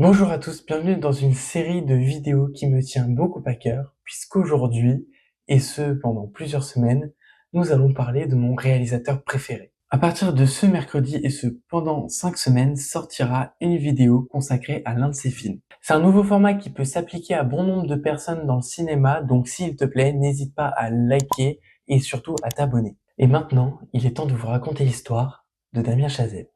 Bonjour à tous, bienvenue dans une série de vidéos qui me tient beaucoup à cœur, puisqu'aujourd'hui, et ce pendant plusieurs semaines, nous allons parler de mon réalisateur préféré. À partir de ce mercredi et ce pendant 5 semaines, sortira une vidéo consacrée à l'un de ses films. C'est un nouveau format qui peut s'appliquer à bon nombre de personnes dans le cinéma, donc s'il te plaît, n'hésite pas à liker et surtout à t'abonner. Et maintenant, il est temps de vous raconter l'histoire de Damien Chazelle.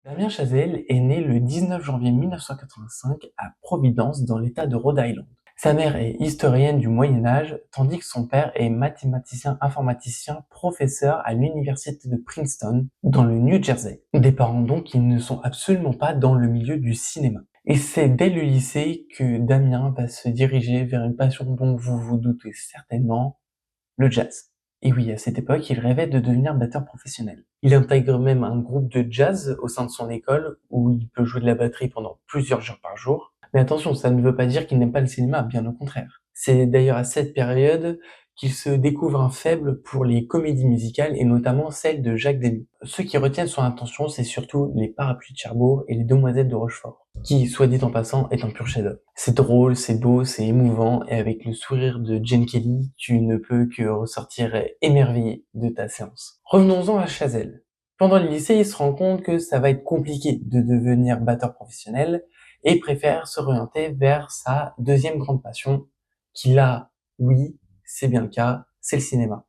Damien Chazelle est né le 19 janvier 1985 à Providence dans l'État de Rhode Island. Sa mère est historienne du Moyen Âge, tandis que son père est mathématicien informaticien professeur à l'université de Princeton, dans le New Jersey. Des parents donc qui ne sont absolument pas dans le milieu du cinéma. Et c'est dès le lycée que Damien va se diriger vers une passion dont vous vous doutez certainement, le jazz. Et oui, à cette époque, il rêvait de devenir batteur professionnel. Il intègre même un groupe de jazz au sein de son école où il peut jouer de la batterie pendant plusieurs heures par jour. Mais attention, ça ne veut pas dire qu'il n'aime pas le cinéma, bien au contraire. C'est d'ailleurs à cette période qu'il se découvre un faible pour les comédies musicales et notamment celle de Jacques Demy. Ceux qui retiennent son attention, c'est surtout Les Parapluies de Cherbourg et Les Demoiselles de Rochefort, qui, soit dit en passant, est un pur chef-d'œuvre. C'est drôle, c'est beau, c'est émouvant, et avec le sourire de Gene Kelly, tu ne peux que ressortir émerveillé de ta séance. Revenons-en à Chazelle. Pendant le lycée, il se rend compte que ça va être compliqué de devenir batteur professionnel et préfère s'orienter vers sa deuxième grande passion, qu'il a, oui, c'est bien le cas, c'est le cinéma.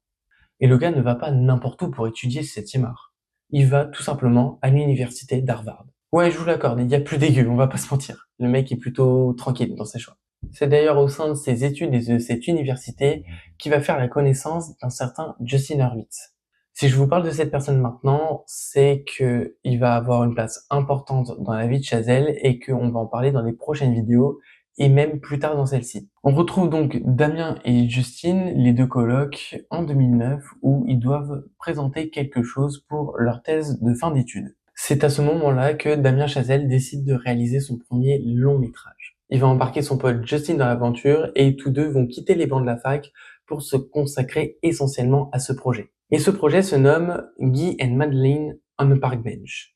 Et le gars ne va pas n'importe où pour étudier le 7e art. Il va tout simplement à l'université d'Harvard. Ouais, je vous l'accorde, il y a plus dégueu, on va pas se mentir. Le mec est plutôt tranquille dans ses choix. C'est d'ailleurs au sein de ses études et de cette université qu'il va faire la connaissance d'un certain Justin Hurwitz. Si je vous parle de cette personne maintenant, c'est que il va avoir une place importante dans la vie de Chazelle et qu'on va en parler dans les prochaines vidéos et même plus tard dans celle-ci. On retrouve donc Damien et Justine, les deux colocs, en 2009 où ils doivent présenter quelque chose pour leur thèse de fin d'études. C'est à ce moment-là que Damien Chazelle décide de réaliser son premier long métrage. Il va embarquer son pote Justin dans l'aventure et tous deux vont quitter les bancs de la fac pour se consacrer essentiellement à ce projet. Et ce projet se nomme Guy and Madeline on a Park Bench.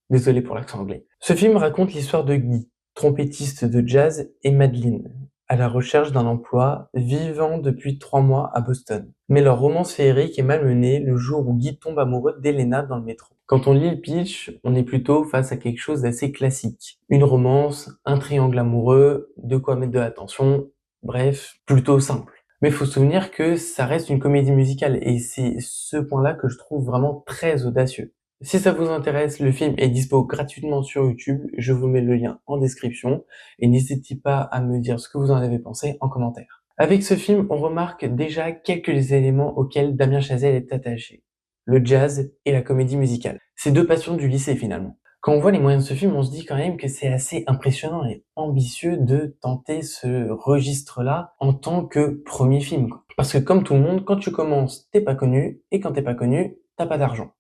Désolé pour l'accent anglais. Ce film raconte l'histoire de Guy, trompettiste de jazz, et Madeline, à la recherche d'un emploi, vivant depuis 3 mois à Boston. Mais leur romance féerique est malmenée le jour où Guy tombe amoureux d'Elena dans le métro. Quand on lit le pitch, on est plutôt face à quelque chose d'assez classique. Une romance, un triangle amoureux, de quoi mettre de l'attention, bref, plutôt simple. Mais faut se souvenir que ça reste une comédie musicale et c'est ce point-là que je trouve vraiment très audacieux. Si ça vous intéresse, le film est dispo gratuitement sur YouTube, je vous mets le lien en description et n'hésitez pas à me dire ce que vous en avez pensé en commentaire. Avec ce film, on remarque déjà quelques éléments auxquels Damien Chazelle est attaché. Le jazz et la comédie musicale. Ces deux passions du lycée finalement. Quand on voit les moyens de ce film, on se dit quand même que c'est assez impressionnant et ambitieux de tenter ce registre-là en tant que premier film, quoi. Parce que comme tout le monde, quand tu commences, t'es pas connu, et quand t'es pas connu, t'as pas d'argent.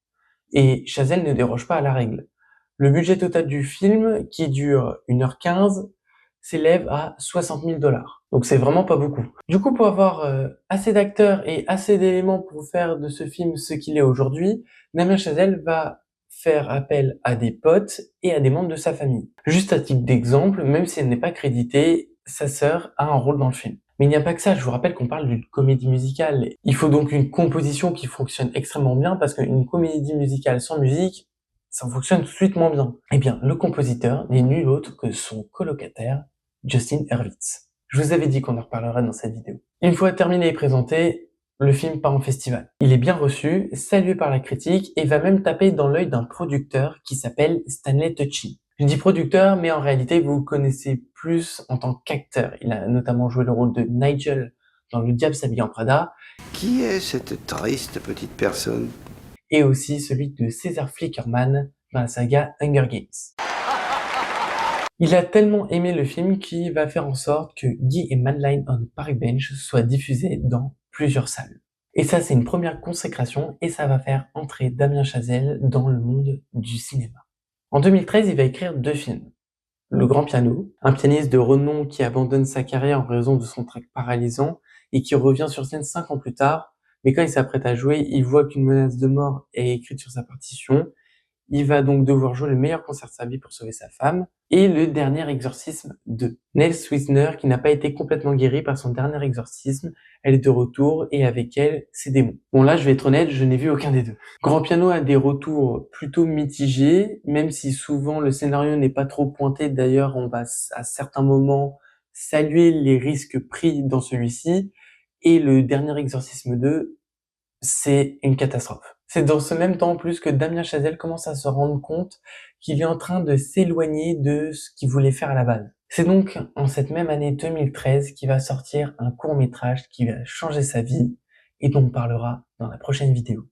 Et Chazelle ne déroge pas à la règle. Le budget total du film, qui dure 1h15, s'élève à 60 000 $. Donc c'est vraiment pas beaucoup. Du coup, pour avoir assez d'acteurs et assez d'éléments pour faire de ce film ce qu'il est aujourd'hui, Damien Chazelle va faire appel à des potes et à des membres de sa famille. Juste à titre d'exemple, même si elle n'est pas créditée, sa sœur a un rôle dans le film. Mais il n'y a pas que ça, je vous rappelle qu'on parle d'une comédie musicale. Il faut donc une composition qui fonctionne extrêmement bien parce qu'une comédie musicale sans musique, ça fonctionne tout de suite moins bien. Eh bien, le compositeur n'est nul autre que son colocataire, Justin Hurwitz. Je vous avais dit qu'on en reparlerait dans cette vidéo. Une fois terminé et présenté, le film part en festival. Il est bien reçu, salué par la critique et va même taper dans l'œil d'un producteur qui s'appelle Stanley Tucci. Je dis producteur, mais en réalité, vous le connaissez plus en tant qu'acteur. Il a notamment joué le rôle de Nigel dans Le Diable s'habille en Prada. Qui est cette triste petite personne? Et aussi celui de César Flickerman dans la saga Hunger Games. Il a tellement aimé le film qu'il va faire en sorte que Guy et Madeline on Park Bench soient diffusés dans plusieurs salles. Et ça, c'est une première consécration et ça va faire entrer Damien Chazelle dans le monde du cinéma. En 2013, il va écrire 2 films. Le Grand Piano, un pianiste de renom qui abandonne sa carrière en raison de son trach paralysant et qui revient sur scène 5 ans plus tard, mais quand il s'apprête à jouer, il voit qu'une menace de mort est écrite sur sa partition. Il va donc devoir jouer le meilleur concert de sa vie pour sauver sa femme. Et Le Dernier Exorcisme 2. Nels Wisner, qui n'a pas été complètement guérie par son dernier exorcisme, elle est de retour et avec elle, ses démons. Bon là, je vais être honnête, je n'ai vu aucun des deux. Grand Piano a des retours plutôt mitigés, même si souvent le scénario n'est pas trop pointé. D'ailleurs, on va à certains moments saluer les risques pris dans celui-ci. Et Le Dernier Exorcisme 2, c'est une catastrophe. C'est dans ce même temps en plus que Damien Chazelle commence à se rendre compte qu'il est en train de s'éloigner de ce qu'il voulait faire à la base. C'est donc en cette même année 2013 qu'il va sortir un court-métrage qui va changer sa vie et dont on parlera dans la prochaine vidéo.